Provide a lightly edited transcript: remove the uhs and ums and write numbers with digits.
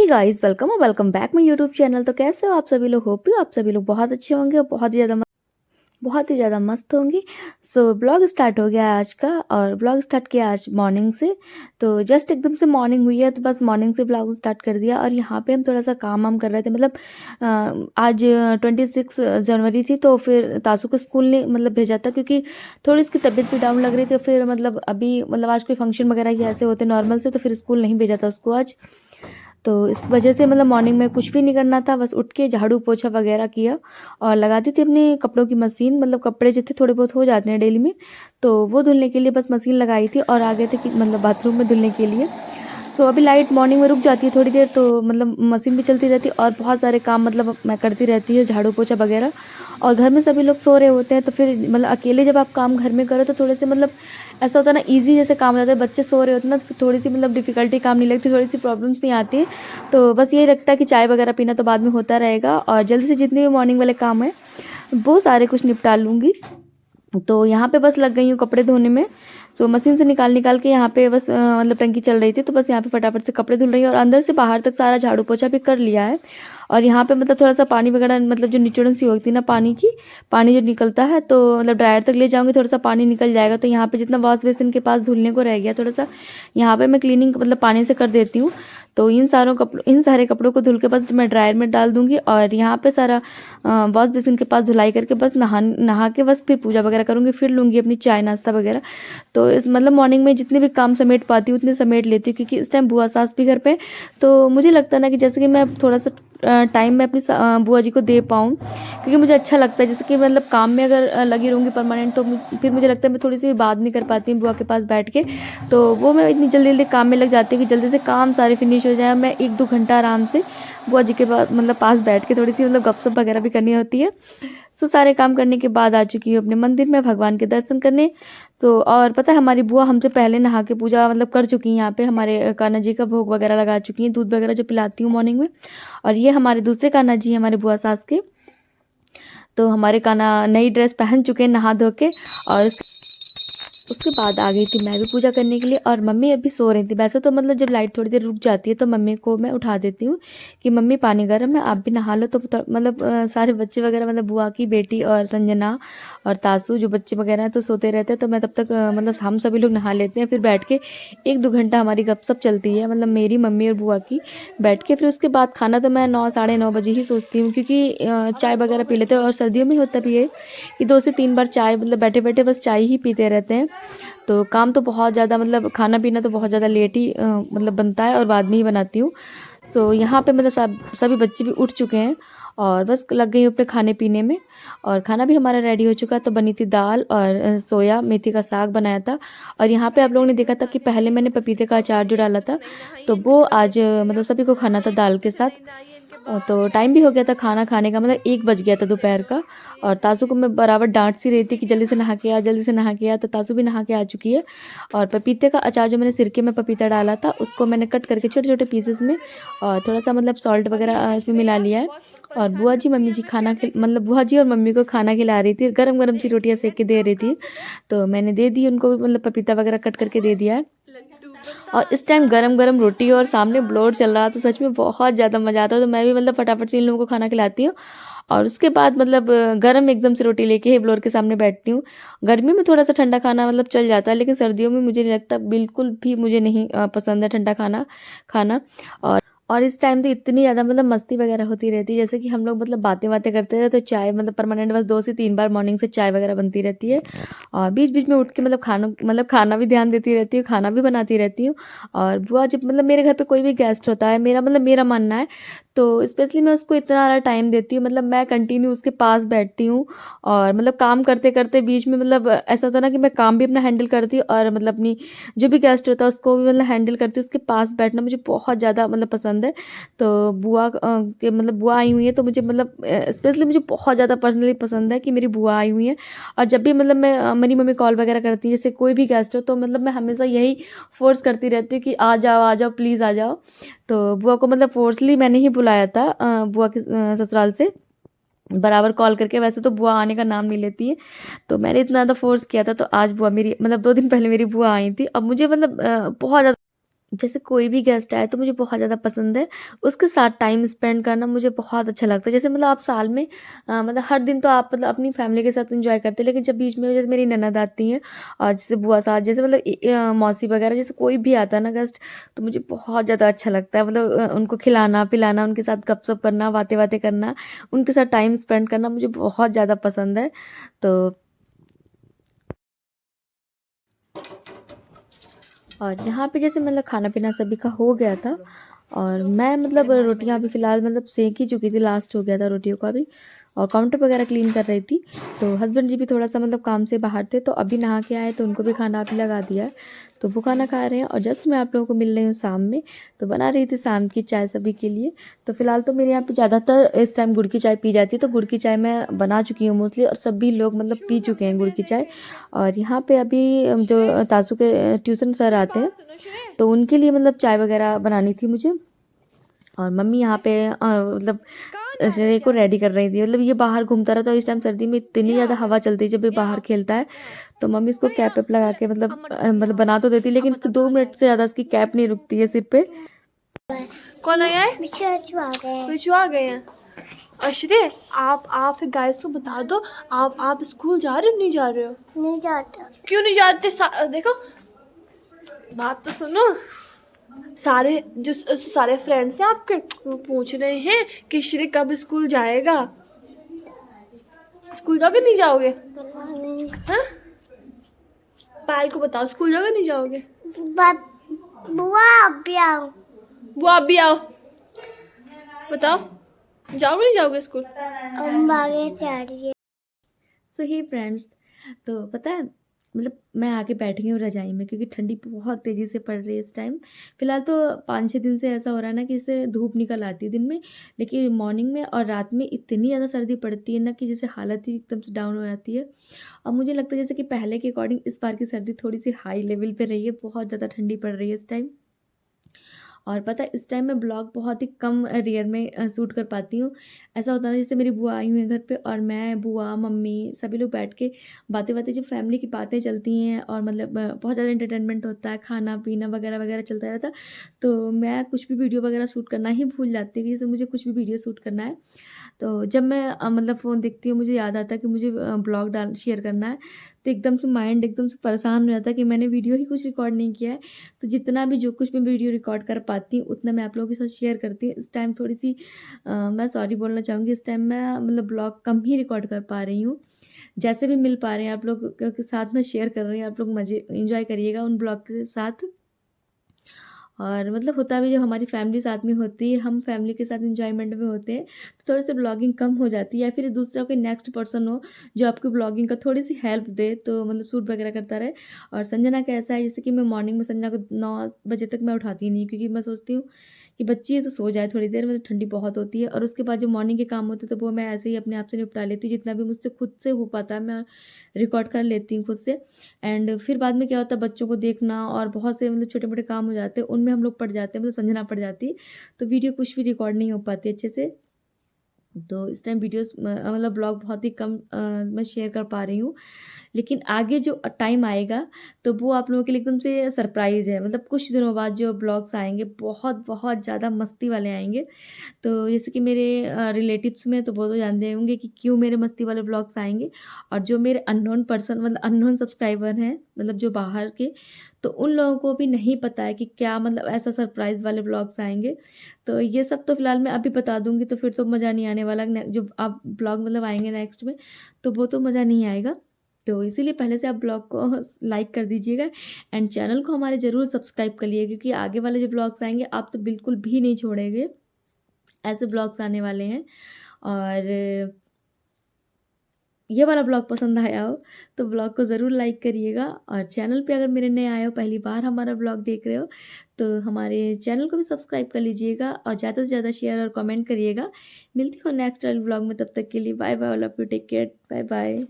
Hey guys, welcome back my YouTube channel. तो कैसे हो आप सभी लोग? होप यू आप सभी लोग बहुत अच्छे होंगे और बहुत ही ज़्यादा मस्त होंगे। सो ब्लॉग स्टार्ट हो गया आज का, और ब्लॉग स्टार्ट किया आज मॉर्निंग से। तो जस्ट एकदम से मॉर्निंग हुई है तो बस मॉर्निंग से ब्लॉग स्टार्ट कर दिया। और यहाँ पे हम थोड़ा सा काम वाम कर रहे थे, मतलब आज 26 जनवरी थी, तो फिर तासू को स्कूल ने मतलब भेजा था क्योंकि थोड़ी उसकी तबीयत भी डाउन लग रही थी। फिर मतलब अभी मतलब आज कोई फंक्शन वगैरह ये ऐसे होते नॉर्मल से, तो फिर स्कूल नहीं भेजा था उसको आज। तो इस वजह से मतलब मॉर्निंग में कुछ भी नहीं करना था, बस उठ के झाड़ू पोछा वगैरह किया और लगा दी थी अपने कपड़ों की मशीन। मतलब कपड़े जो थे थोड़े बहुत हो जाते हैं डेली में, तो वो धुलने के लिए बस मशीन लगाई थी और आ गए थे कि मतलब बाथरूम में धुलने के लिए। सो अभी लाइट मॉर्निंग में रुक जाती है थोड़ी देर, तो मतलब मशीन भी चलती रहती है और बहुत सारे काम मतलब मैं करती रहती है, झाड़ू पोछा वगैरह। और घर में सभी लोग सो रहे होते हैं, तो फिर मतलब अकेले जब आप काम घर में करो तो थोड़े से मतलब ऐसा होता है ना, ईजी जैसे काम हो जाता है। बच्चे सो रहे होते हैं ना, तो फिर थोड़ी सी मतलब डिफिकल्टी काम नहीं लगती, थोड़ी सी प्रॉब्लम्स नहीं आती है। तो बस यही लगता है कि चाय वगैरह पीना तो बाद में होता रहेगा, और जल्दी से जितने भी मॉर्निंग वाले काम हैं वो सारे कुछ निपटा लूँगी। तो यहाँ पे बस लग गई हूँ कपड़े धोने में। सो मशीन से निकाल के यहाँ पे बस मतलब टंकी चल रही थी, तो बस यहाँ पे फटाफट से कपड़े धुल रही हैं और अंदर से बाहर तक सारा झाड़ू पोछा भी कर लिया है। और यहाँ पे मतलब थोड़ा सा पानी वगैरह मतलब जो निचोड़न सी होती है ना पानी की, पानी जो निकलता है तो मतलब ड्रायर तक ले जाऊँगी, थोड़ा सा पानी निकल जाएगा। तो यहाँ पे जितना वॉश बेसिन के पास धुलने को रह गया थोड़ा सा, यहाँ पे मैं क्लीनिंग मतलब पानी से कर देती हूँ। तो इन सारे कपड़ों को धुल के बस मैं ड्रायर में डाल दूंगी। और यहाँ पे सारा वॉश बेसिन के पास धुलाई करके बस नहा के बस फिर पूजा वगैरह करूँगी, फिर लूँगी अपनी चाय नाश्ता वगैरह। तो इस मतलब मॉर्निंग में जितने भी काम समेट पाती हूँ उतने समेट लेती हूँ, क्योंकि इस टाइम बुआ सास भी घर पे। तो मुझे लगता है ना कि जैसे कि मैं थोड़ा सा टाइम मैं अपनी बुआ जी को दे पाऊँ, क्योंकि मुझे अच्छा लगता है। जैसे कि मतलब काम में अगर लगी रहूँगी परमानेंट, तो फिर मुझे लगता है मैं थोड़ी सी भी बात नहीं कर पाती हूँ बुआ के पास बैठ के। तो वो मैं इतनी जल्दी जल्दी काम में लग जाती हूँ कि जल्दी से काम सारे फिनिश हो जाए, मैं 1-2 घंटा आराम से बुआ जी के पास मतलब पास बैठ के थोड़ी सी मतलब गपशप वगैरह भी करनी होती है। सो सारे काम करने के बाद आ चुकी हूँ अपने मंदिर में भगवान के दर्शन करने। तो और पता है हमारी बुआ हमसे पहले नहा के पूजा मतलब कर चुकी हैं, यहाँ पे हमारे कान्हा जी का भोग वगैरह लगा चुकी हैं, दूध वगैरह जो पिलाती हूँ मॉर्निंग में। और ये हमारे दूसरे कान्हा जी हमारे बुआ सास के। तो हमारे कान्हा नई ड्रेस पहन चुके हैं नहा धो के। और उसके बाद आ गई थी मैं भी पूजा करने के लिए, और मम्मी अभी सो रही थी। वैसे तो मतलब जब लाइट थोड़ी देर रुक जाती है तो मम्मी को मैं उठा देती हूँ कि मम्मी पानी गर्म है, आप भी नहा लो। तो मतलब सारे बच्चे वगैरह मतलब बुआ की बेटी और संजना और तासू जो बच्चे वगैरह हैं तो सोते रहते हैं, तो मैं तब तक मतलब हम सभी लोग नहा लेते हैं। फिर बैठ के 1-2 घंटा हमारी गपशप चलती है, मतलब मेरी मम्मी और बुआ की बैठ के। फिर उसके बाद खाना तो मैं 9-9:30 बजे ही सोचती हूँ, क्योंकि चाय वगैरह पी लेते हैं। और सर्दियों में होता भी है कि 2 से 3 बार चाय मतलब बैठे बैठे बस चाय ही पीते रहते हैं। तो काम तो बहुत ज़्यादा मतलब खाना पीना तो बहुत ज़्यादा लेट ही मतलब बनता है और बाद में ही बनाती हूँ। सो यहाँ पे मतलब सभी बच्चे भी उठ चुके हैं और बस लग गई हूँ अपने खाने पीने में। और खाना भी हमारा रेडी हो चुका, तो बनी थी दाल और सोया मेथी का साग बनाया था। और यहाँ पे आप लोगों ने देखा था कि पहले मैंने पपीते का अचार जो डाला था, तो वो आज मतलब सभी को खाना था दाल के साथ। तो टाइम भी हो गया था खाना खाने का, मतलब 1 बज गया था दोपहर का। और तासू को मैं बराबर डांट सी रही थी कि जल्दी से नहा के आ, जल्दी से नहा के आ। तो तासू भी नहा के आ चुकी है। और पपीते का अचार जो मैंने सिरके में पपीता डाला था उसको मैंने कट करके छोटे छोटे पीसेस में और थोड़ा सा मतलब सॉल्ट वगैरह इसमें मिला लिया है। और बुआ जी मम्मी जी मतलब बुआ जी और मम्मी को खाना खिला रही थी, गरम गरम सी रोटियां सेक के दे रही थी। तो मैंने दे दी उनको भी, मतलब पपीता वगैरह कट करके दे दिया है। और इस टाइम गरम गरम रोटी और सामने ब्लोर चल रहा, तो सच में बहुत ज़्यादा मज़ा आता है। तो मैं भी मतलब फटाफट से इन लोगों को खाना खिलाती हूँ और उसके बाद मतलब गरम एकदम से रोटी लेके ही ब्लोर के सामने बैठती हूँ। गर्मी में थोड़ा सा ठंडा खाना मतलब चल जाता है, लेकिन सर्दियों में मुझे नहीं लगता, बिल्कुल भी मुझे नहीं पसंद है ठंडा खाना खाना। और इस टाइम तो इतनी ज़्यादा मतलब मस्ती वगैरह होती रहती है, जैसे कि हम लोग मतलब बातें बातें करते रहे, तो चाय मतलब परमानेंट बस 2 से 3 बार मॉर्निंग से चाय वगैरह बनती रहती है। और बीच बीच में उठ के मतलब खाना भी ध्यान देती रहती हूँ, खाना भी बनाती रहती हूँ। और बुआ जब मतलब मेरे घर पे कोई भी गेस्ट होता है, मेरा मानना है, तो स्पेशली मैं उसको इतना सारा टाइम देती हूँ, मतलब मैं कंटिन्यू उसके पास बैठती हूँ। और मतलब काम करते करते बीच में मतलब ऐसा होता है ना कि मैं काम भी अपना हैंडल करती हूँ और मतलब अपनी जो भी गेस्ट होता है उसको भी मतलब हैंडल करती हूँ। उसके पास बैठना मुझे बहुत ज़्यादा मतलब पसंद है। तो बुआ के मतलब बुआ आई हुई है, तो मुझे मतलब स्पेशली मुझे बहुत ज़्यादा पर्सनली पसंद है कि मेरी बुआ आई हुई है। और जब भी मतलब मैं मेरी मम्मी कॉल वगैरह करती है, जैसे कोई भी गेस्ट हो, तो मतलब मैं हमेशा यही फोर्स करती रहती हूँ कि आ जाओ प्लीज़ आ जाओ। तो बुआ को मतलब फोर्सली मैंने ही बुलाया था बुआ के ससुराल से बराबर कॉल करके। वैसे तो बुआ आने का नाम नहीं लेती है, तो मैंने इतना ज़्यादा फोर्स किया था। तो आज बुआ मेरी मतलब 2 दिन पहले मेरी बुआ आई थी। अब मुझे मतलब बहुत ज़्यादा जैसे कोई भी गेस्ट आए तो मुझे बहुत ज़्यादा पसंद है, उसके साथ टाइम स्पेंड करना मुझे बहुत अच्छा लगता है। जैसे मतलब आप साल में मतलब हर दिन तो आप मतलब अपनी फैमिली के साथ एंजॉय करते हैं, लेकिन जब बीच में जैसे मेरी ननद आती हैं और जैसे बुआ सास जैसे मतलब मौसी वगैरह जैसे कोई भी आता है ना गेस्ट, तो मुझे बहुत ज़्यादा अच्छा लगता है। मतलब उनको खिलाना पिलाना, उनके साथ गपशप करना, बातें बातें करना, उनके साथ टाइम स्पेंड करना मुझे बहुत ज़्यादा पसंद है। तो और यहाँ पे जैसे मतलब खाना पीना सभी का हो गया था, और मैं मतलब रोटियां अभी फ़िलहाल मतलब सेंक ही चुकी थी, लास्ट हो गया था रोटियों का भी, और काउंटर वगैरह क्लीन कर रही थी। तो हस्बैंड जी भी थोड़ा सा मतलब काम से बाहर थे, तो अभी नहा के आए तो उनको भी खाना भी लगा दिया है। तो वो खाना खा रहे हैं, और जस्ट मैं आप लोगों को मिल रही हूँ शाम में। तो बना रही थी शाम की चाय सभी के लिए। तो फ़िलहाल तो मेरे यहाँ पे ज़्यादातर इस टाइम गुड़ की चाय पी जाती है, तो गुड़ की चाय मैं बना चुकी हूँ मोस्टली, और सभी लोग मतलब पी चुके हैं गुड़ की चाय। और यहाँ पे अभी जो तासू के ट्यूशन सर आते हैं, तो उनके लिए मतलब चाय वगैरह बनानी थी मुझे। और मम्मी यहाँ पे मतलब शरीर को रेडी कर रही थी। मतलब ये बाहर घूमता रहता है, इस टाइम सर्दी में इतनी ज़्यादा हवा चलती है जब ये बाहर खेलता है, तो मम्मी इसको कैप वेप लगा के मतलब बना तो देती, लेकिन इसके 2 मिनट से ज़्यादा इसकी कैप नहीं रुकती है सिर पे। कौन आया है? बिच्छू आ गए हैं। अशरे, आप फिर गाइस को बता दो, आप स्कूल जा रहे हो नहीं जा रहे हो? नहीं जाता। क्यों नहीं जाते? देखो, बात तो सुनो। सारे जो सारे फ्रेंड्स हैं आपके, वो पूछ रहे हैं कि श्री कब स्कूल जाएगा। स्कूल जाओगे नहीं जाओगे? हाँ, पायल को बताओ, स्कूल जाओगे नहीं जाओगे? बुआ अभी आओ। बुआ अभी आओ, बताओ, जाओगे नहीं जाओगे स्कूल? हम आगे जा रही है। सो ही फ्रेंड्स, तो पता है मतलब मैं आके बैठ गई हूँ रजाई में, क्योंकि ठंडी बहुत तेज़ी से पड़ रही है इस टाइम। फ़िलहाल तो 5-6 दिन से ऐसा हो रहा है ना कि इससे धूप निकल आती है दिन में, लेकिन मॉर्निंग में और रात में इतनी ज़्यादा सर्दी पड़ती है ना कि जैसे हालत ही एकदम से डाउन हो जाती है। और मुझे लगता है जैसे कि पहले के अकॉर्डिंग इस बार की सर्दी थोड़ी सी हाई लेवल पे रही है, बहुत ज़्यादा ठंडी पड़ रही है इस टाइम। और पता है इस टाइम मैं ब्लॉग बहुत ही कम रेयर में शूट कर पाती हूँ। ऐसा होता है ना, जैसे मेरी बुआ आई हुई है घर पे, और मैं बुआ मम्मी सभी लोग बैठ के बातें बातें, जब फैमिली की बातें चलती हैं और मतलब बहुत ज़्यादा एंटरटेनमेंट होता है, खाना पीना वगैरह वगैरह चलता रहता है, तो मैं कुछ भी वीडियो वगैरह शूट करना ही भूल जाती हूँ, जैसे मुझे कुछ भी वीडियो शूट करना है, तो जब मैं मतलब फ़ोन देखती हूँ, मुझे याद आता है कि मुझे ब्लॉग डाल शेयर करना है, तो एकदम से माइंड एकदम से परेशान हो जाता है कि मैंने वीडियो ही कुछ रिकॉर्ड नहीं किया है। तो जितना भी जो कुछ मैं वीडियो रिकॉर्ड कर पाती हूँ उतना मैं आप लोगों के साथ शेयर करती हूँ। इस टाइम थोड़ी सी मैं सॉरी बोलना चाहूँगी, इस टाइम मैं मतलब ब्लॉग कम ही रिकॉर्ड कर पा रही हूँ। जैसे भी मिल पा रहे हैं आप लोग के साथ मैं शेयर कर रही हूँ, आप लोग मज़े एंजॉय करिएगा उन ब्लॉग के साथ। और मतलब होता भी जब हमारी फैमिली साथ में होती है, हम फैमिली के साथ एंजॉयमेंट में होते हैं, तो थोड़ी सी ब्लॉगिंग कम हो जाती है, या फिर दूसरा कोई नेक्स्ट पर्सन हो जो आपकी ब्लॉगिंग का थोड़ी सी हेल्प दे, तो मतलब शूट वगैरह करता रहे। और संजना का ऐसा है जैसे कि मैं मॉर्निंग में संजना को 9 बजे तक मैं उठाती नहीं, क्योंकि मैं सोचती हूँ कि बच्ची है तो सो जाए थोड़ी देर, मतलब ठंडी बहुत होती है, और उसके बाद जो मॉर्निंग के काम होते हैं तो वो मैं ऐसे ही अपने आप से निपटा लेती हूँ, जितना भी मुझसे खुद से हो पाता है मैं रिकॉर्ड कर लेती हूँ खुद से। एंड फिर बाद में क्या होता है, बच्चों को देखना और बहुत से मतलब छोटे मोटे काम हो जाते हैं, उनमें हम लोग पड़ जाते हैं, मतलब संजना पड़ जाती है, तो वीडियो कुछ भी रिकॉर्ड नहीं हो पाती अच्छे से। तो इस टाइम वीडियोस मतलब ब्लॉग बहुत ही कम मैं शेयर कर पा रही हूँ, लेकिन आगे जो टाइम आएगा तो वो आप लोगों के लिए एकदम से सरप्राइज़ है। मतलब कुछ दिनों बाद जो ब्लॉग्स आएंगे बहुत बहुत ज़्यादा मस्ती वाले आएंगे। तो जैसे कि मेरे रिलेटिव्स में तो वो तो जानते होंगे कि क्यों मेरे मस्ती वाले ब्लॉग्स आएँगे, और जो मेरे अननोन पर्सन मतलब अननोन सब्सक्राइबर हैं, मतलब जो बाहर के, तो उन लोगों को भी नहीं पता है कि क्या मतलब ऐसा सरप्राइज़ वाले ब्लॉग्स आएँगे। तो ये सब तो फ़िलहाल मैं अभी बता दूँगी, तो फिर तो मज़ा नहीं आने वाला। जो अब ब्लॉग मतलब आएँगे नेक्स्ट में, तो वो तो मज़ा नहीं आएगा। तो इसीलिए पहले से आप ब्लॉग को लाइक कर दीजिएगा, एंड चैनल को हमारे ज़रूर सब्सक्राइब कर लिए, क्योंकि आगे वाले जो ब्लॉग्स आएँगे आप तो बिल्कुल भी नहीं छोड़ेंगे, ऐसे ब्लॉग्स आने वाले हैं। और ये वाला ब्लॉग पसंद आया हो तो ब्लॉग को ज़रूर लाइक करिएगा, और चैनल पे अगर मेरे नए आए हो, पहली बार हमारा ब्लॉग देख रहे हो, तो हमारे चैनल को भी सब्सक्राइब कर लीजिएगा, और ज़्यादा से ज़्यादा शेयर और कमेंट करिएगा। मिलती हूँ नेक्स्ट ब्लॉग में, तब तक के लिए bye bye, all of you, take care, bye bye.